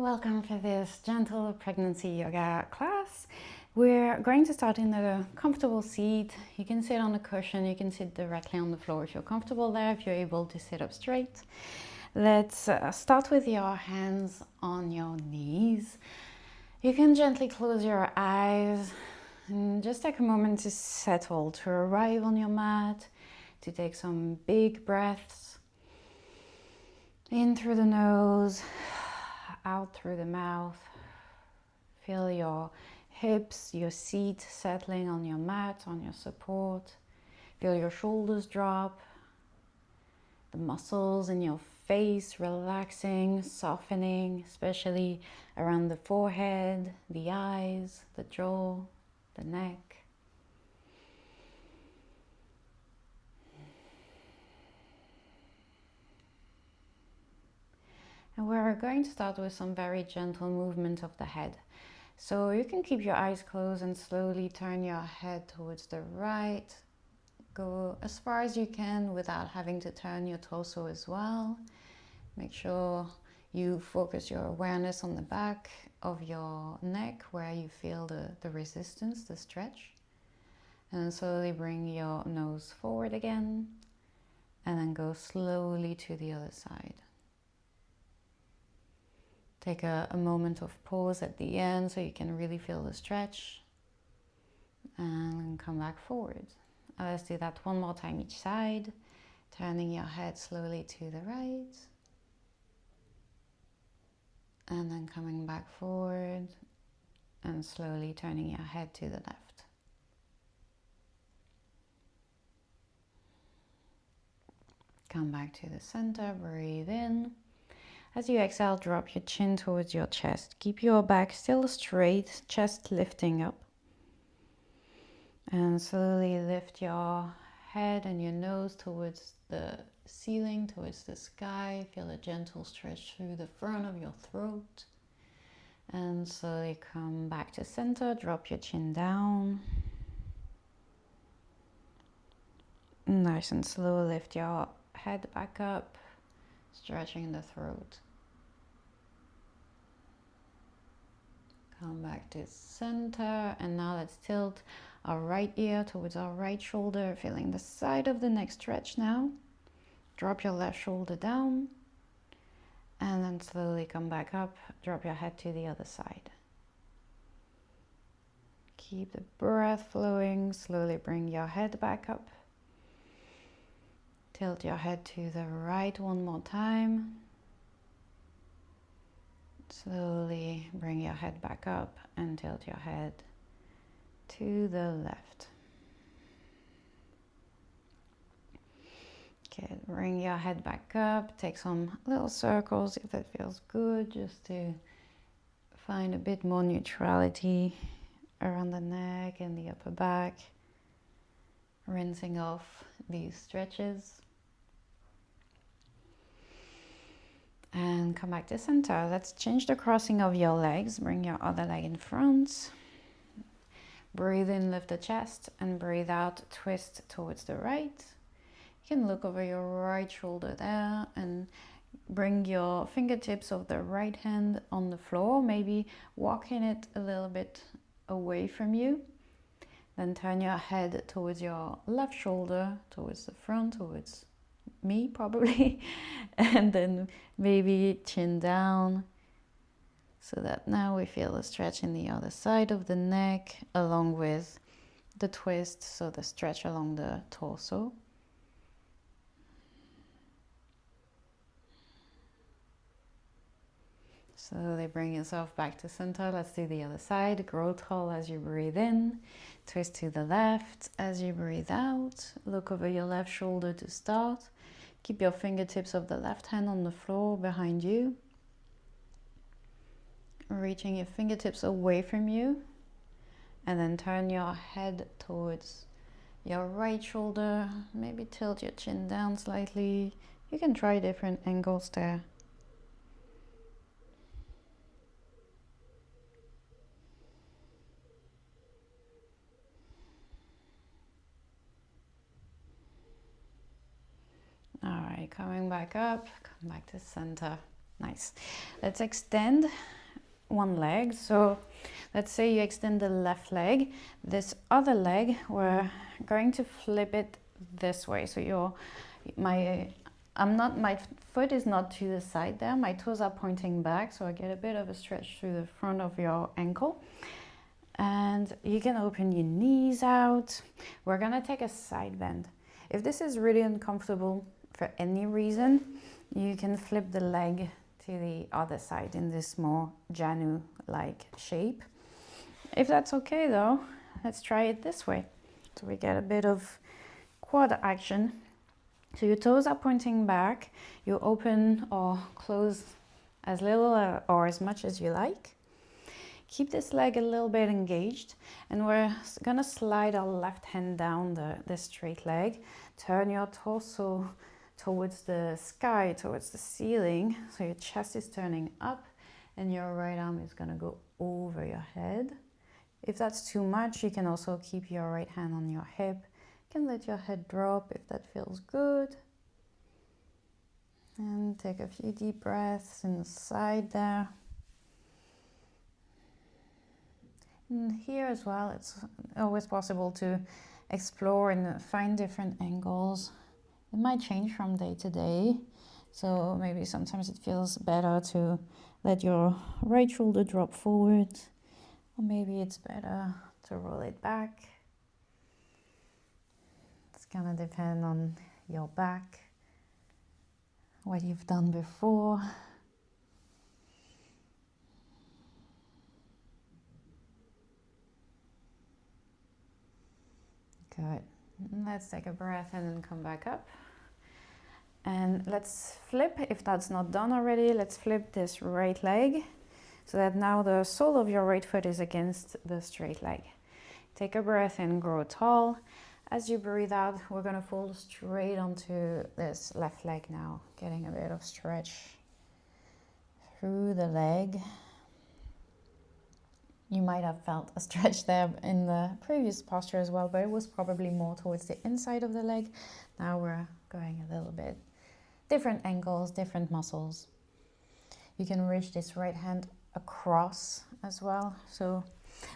welcome for this gentle pregnancy yoga class. We're going to start in a comfortable seat. You can sit on a cushion, you can sit directly on the floor if you're comfortable there, if you're able to sit up straight. Let's start with your hands on your knees. You can gently close your eyes and just take a moment to settle, to arrive on your mat, to take some big breaths in through the nose, out through the mouth. Feel your hips, your seat settling on your mat, on your support. Feel your shoulders drop, the muscles in your face relaxing, softening, especially around the forehead, the eyes, the jaw, the neck. And we're going to start with some very gentle movement of the head. So you can keep your eyes closed and slowly turn your head towards the right. Go as far as you can without having to turn your torso as well. Make sure you focus your awareness on the back of your neck where you feel the resistance, the stretch. And then slowly bring your nose forward again and then go slowly to the other side. Take a moment of pause at the end so you can really feel the stretch and come back forward. Let's do that one more time each side, turning your head slowly to the right and then coming back forward and slowly turning your head to the left. Come back to the center, breathe in. As you exhale, drop your chin towards your chest. Keep your back still straight, chest lifting up. And slowly lift your head and your nose towards the ceiling, towards the sky. Feel a gentle stretch through the front of your throat. And slowly come back to center, drop your chin down. Nice and slow, lift your head back up, stretching the throat. Come back to center, and now let's tilt our right ear towards our right shoulder, feeling the side of the neck stretch now. Drop your left shoulder down, and then slowly come back up, drop your head to the other side. Keep the breath flowing, slowly bring your head back up. Tilt your head to the right one more time. Slowly bring your head back up and tilt your head to the left. Okay, bring your head back up. Take some little circles if that feels good, just to find a bit more neutrality around the neck and the upper back. Rinsing off these stretches. And come back to center. Let's change the crossing of your legs. Bring your other leg in front. Breathe in, lift the chest, and breathe out, twist towards the right. You can look over your right shoulder there and bring your fingertips of the right hand on the floor, maybe walking it a little bit away from you. Then turn your head towards your left shoulder, towards the front, towards me probably, and then maybe chin down, so that now we feel a stretch in the other side of the neck along with the twist, so the stretch along the torso. Slowly bring yourself back to center. Let's do the other side. Grow tall as you breathe in. Twist to the left as you breathe out. Look over your left shoulder to start. Keep your fingertips of the left hand on the floor behind you. Reaching your fingertips away from you. And then turn your head towards your right shoulder. Maybe tilt your chin down slightly. You can try different angles there. All right, coming back up, come back to center. Nice. Let's extend one leg. So let's say you extend the left leg. This other leg, we're going to flip it this way. So my foot is not to the side there. My toes are pointing back, so I get a bit of a stretch through the front of your ankle. And you can open your knees out. We're gonna take a side bend. If this is really uncomfortable for any reason, you can flip the leg to the other side in this more Janu-like shape. If that's okay though, let's try it this way. So we get a bit of quad action. So your toes are pointing back. You open or close as little or as much as you like. Keep this leg a little bit engaged, and we're gonna slide our left hand down the straight leg. Turn your torso towards the sky, towards the ceiling, so your chest is turning up and your right arm is gonna go over your head. If that's too much, you can also keep your right hand on your hip. You can let your head drop if that feels good. And take a few deep breaths inside there. And here as well, it's always possible to explore and find different angles. It might change from day to day. So maybe sometimes it feels better to let your right shoulder drop forward, or maybe it's better to roll it back. It's gonna depend on your back, what you've done before. Good. Let's take a breath and then come back up. And let's flip, if that's not done already, let's flip this right leg so that now the sole of your right foot is against the straight leg. Take a breath and grow tall. As you breathe out, we're gonna fall straight onto this left leg now, getting a bit of stretch through the leg. You might have felt a stretch there in the previous posture as well, but it was probably more towards the inside of the leg. Now we're going a little bit different angles, different muscles. You can reach this right hand across as well. So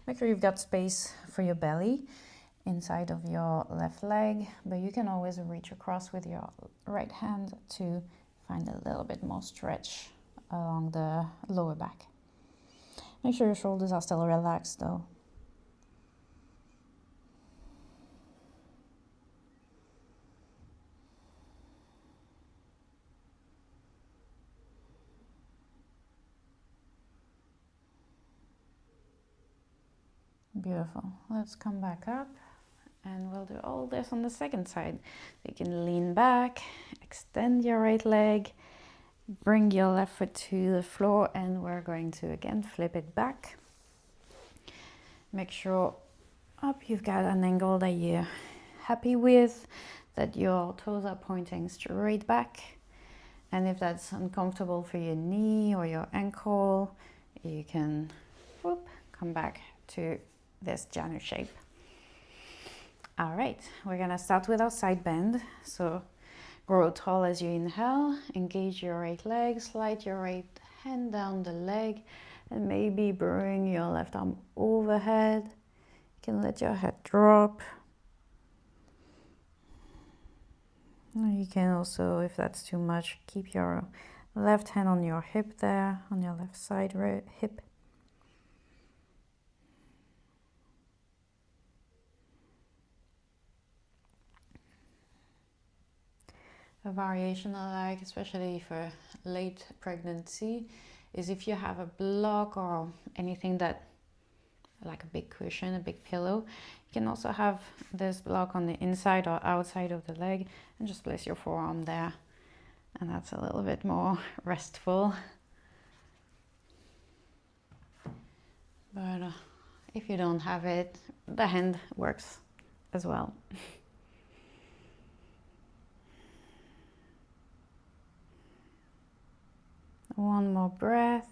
make sure you've got space for your belly inside of your left leg, but you can always reach across with your right hand to find a little bit more stretch along the lower back. Make sure your shoulders are still relaxed though. Beautiful. Let's come back up and we'll do all this on the second side. You can lean back, extend your right leg, bring your left foot to the floor, and we're going to again flip it back. Make sure you've got an angle that you're happy with, that your toes are pointing straight back. And if that's uncomfortable for your knee or your ankle, you can come back to this Janu shape. All right, we're gonna start with our side bend. So grow tall as you inhale, engage your right leg, slide your right hand down the leg, and maybe bring your left arm overhead. You can let your head drop. You can also, if that's too much, keep your left hand on your hip there, on your left side hip. A variation I like, especially for late pregnancy, is if you have a block or anything that, like a big cushion, a big pillow, you can also have this block on the inside or outside of the leg and just place your forearm there. And that's a little bit more restful. But if you don't have it, the hand works as well. One more breath.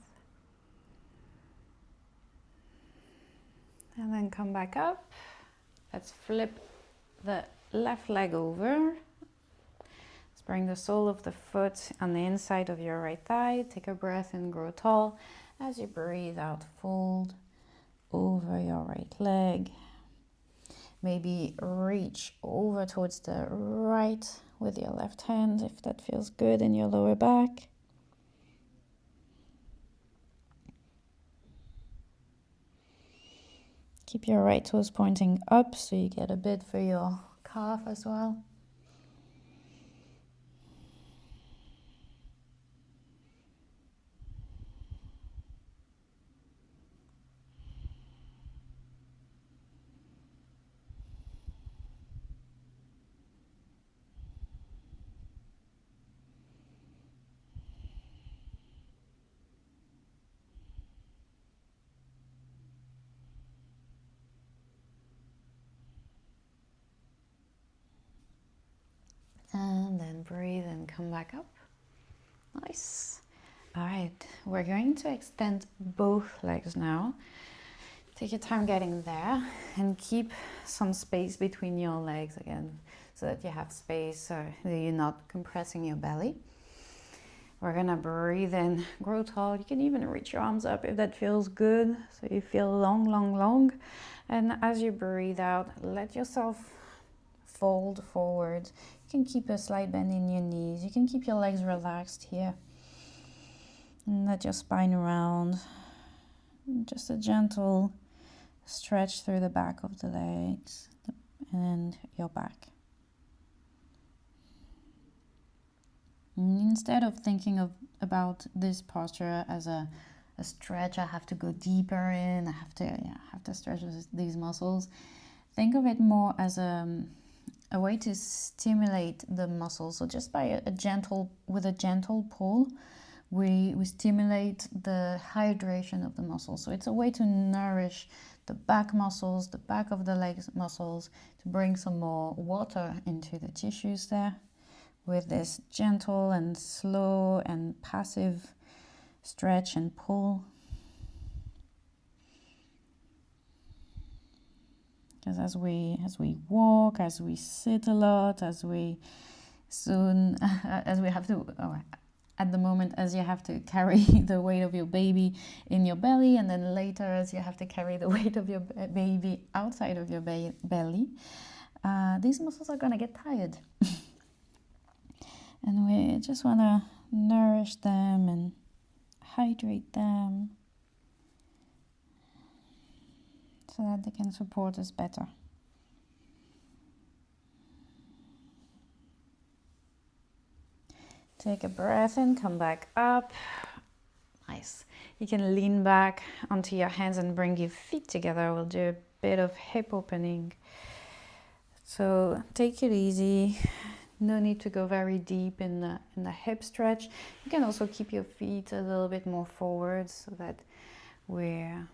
And then come back up. Let's flip the left leg over. Let's Bring the sole of the foot on the inside of your right thigh. Take a breath and grow tall. As you breathe out, fold over your right leg. Maybe reach over towards the right with your left hand if that feels good in your lower back. Keep your right toes pointing up so you get a bit for your calf as well. And then breathe and come back up. Nice. All right, we're going to extend both legs now. Take your time getting there and keep some space between your legs again so that you have space so that you're not compressing your belly. We're gonna breathe in, grow tall. You can even reach your arms up if that feels good, so you feel long, long, long. And as you breathe out, let yourself fold forward. You can keep a slight bend in your knees. You can keep your legs relaxed here. And let your spine round. Just a gentle stretch through the back of the legs and your back. Instead of thinking about this posture as a stretch, I have to go deeper in, I have to stretch these muscles, think of it more as a way to stimulate the muscles. So just by a gentle pull, we stimulate the hydration of the muscles. So it's a way to nourish the back muscles, the back of the legs muscles, to bring some more water into the tissues there, with this gentle and slow and passive stretch and pull. Because as we walk, as we sit a lot, as we have to, at the moment, as you have to carry the weight of your baby in your belly, and then later as you have to carry the weight of your baby outside of your belly, these muscles are going to get tired. And we just want to nourish them and hydrate them so that they can support us better. Take a breath in, come back up. Nice. You can lean back onto your hands and bring your feet together. We'll do a bit of hip opening. So take it easy. No need to go very deep in the hip stretch. You can also keep your feet a little bit more forward so that we're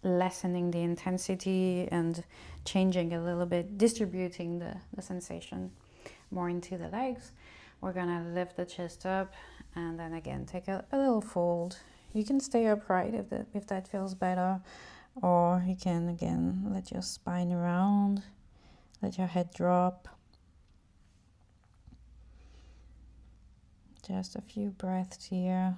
lessening the intensity and changing a little bit, distributing the sensation more into the legs. We're gonna lift the chest up and then again take a little fold. You can stay upright if that feels better, or you can again let your spine round, let your head drop. Just a few breaths here.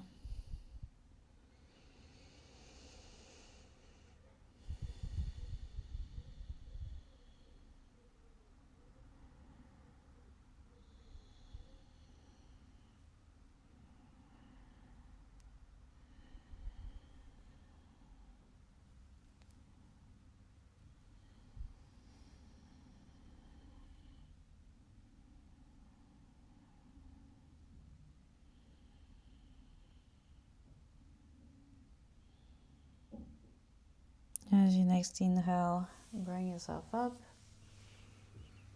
As you next inhale, bring yourself up.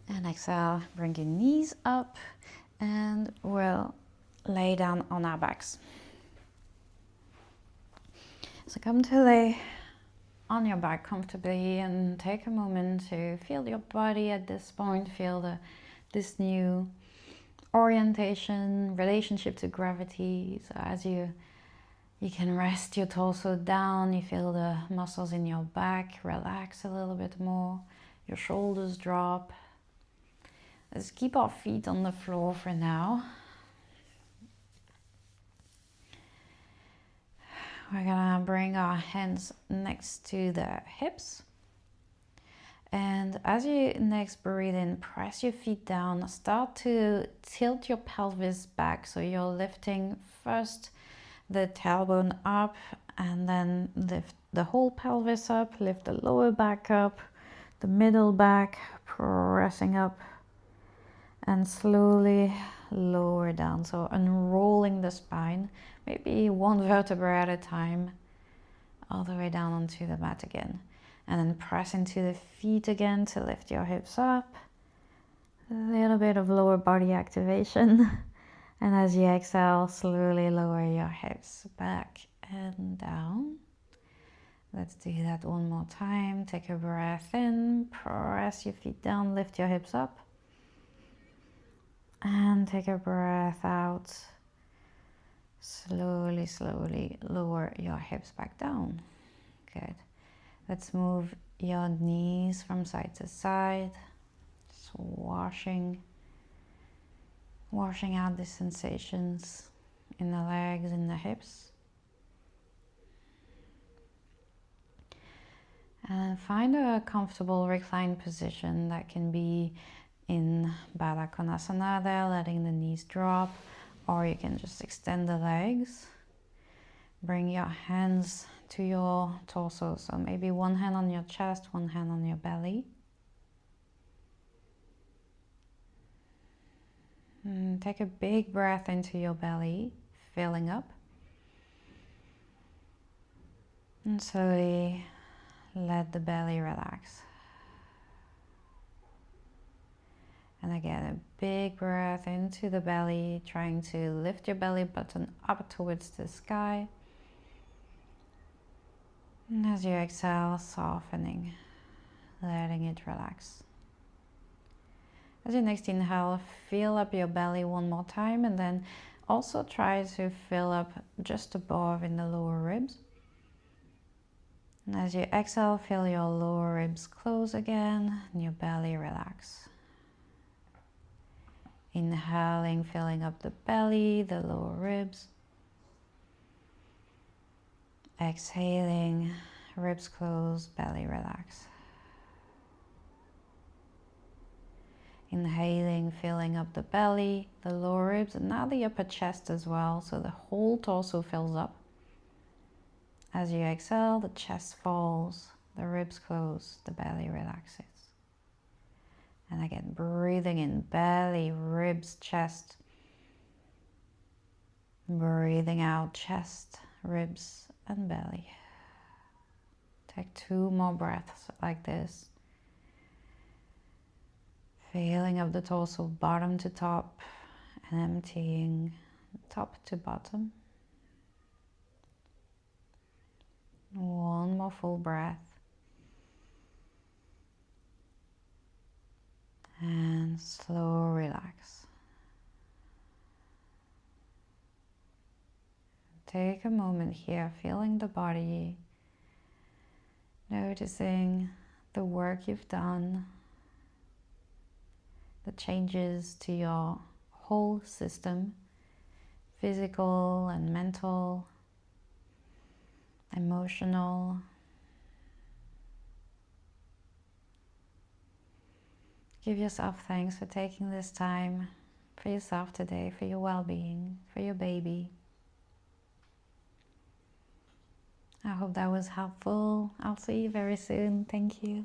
And exhale, bring your knees up, and we'll lay down on our backs. So come to lay on your back comfortably and take a moment to feel your body at this point, feel this new orientation, relationship to gravity. So as you can rest your torso down, you feel the muscles in your back relax a little bit more, your shoulders drop. Let's keep our feet on the floor for now. We're gonna bring our hands next to the hips. And as you next breathe in, press your feet down. Start to tilt your pelvis back. So you're lifting first the tailbone up and then lift the whole pelvis up, lift the lower back up, the middle back, pressing up and slowly lower down. So unrolling the spine, maybe one vertebra at a time, all the way down onto the mat again. And then press into the feet again to lift your hips up. A little bit of lower body activation. And as you exhale, slowly lower your hips back and down. Let's do that one more time. Take a breath in, press your feet down, lift your hips up. And take a breath out. Slowly, slowly lower your hips back down. Good. Let's move your knees from side to side. Just washing out the sensations in the legs, in the hips. And find a comfortable reclined position that can be in Baddha Konasana there, letting the knees drop, or you can just extend the legs. Bring your hands to your torso, so maybe one hand on your chest, one hand on your belly. And take a big breath into your belly, filling up. And slowly let the belly relax. And again, a big breath into the belly, trying to lift your belly button up towards the sky. And as you exhale, softening, letting it relax. As you next inhale, fill up your belly one more time, and then also try to fill up just above in the lower ribs. And as you exhale, feel your lower ribs close again and your belly relax. Inhaling, filling up the belly, the lower ribs. Exhaling, ribs close, belly relax. Inhaling, filling up the belly, the lower ribs, and now the upper chest as well, so the whole torso fills up. As you exhale, the chest falls, the ribs close, the belly relaxes. And again, breathing in, belly, ribs, chest. Breathing out, chest, ribs, and belly. Take 2 more breaths like this. Filling up the torso, bottom to top, and emptying top to bottom. One more full breath. And slow relax. Take a moment here, feeling the body, noticing the work you've done, the changes to your whole system, physical and mental, emotional. Give yourself thanks for taking this time for yourself today, for your well-being, for your baby. I hope that was helpful. I'll see you very soon. Thank you.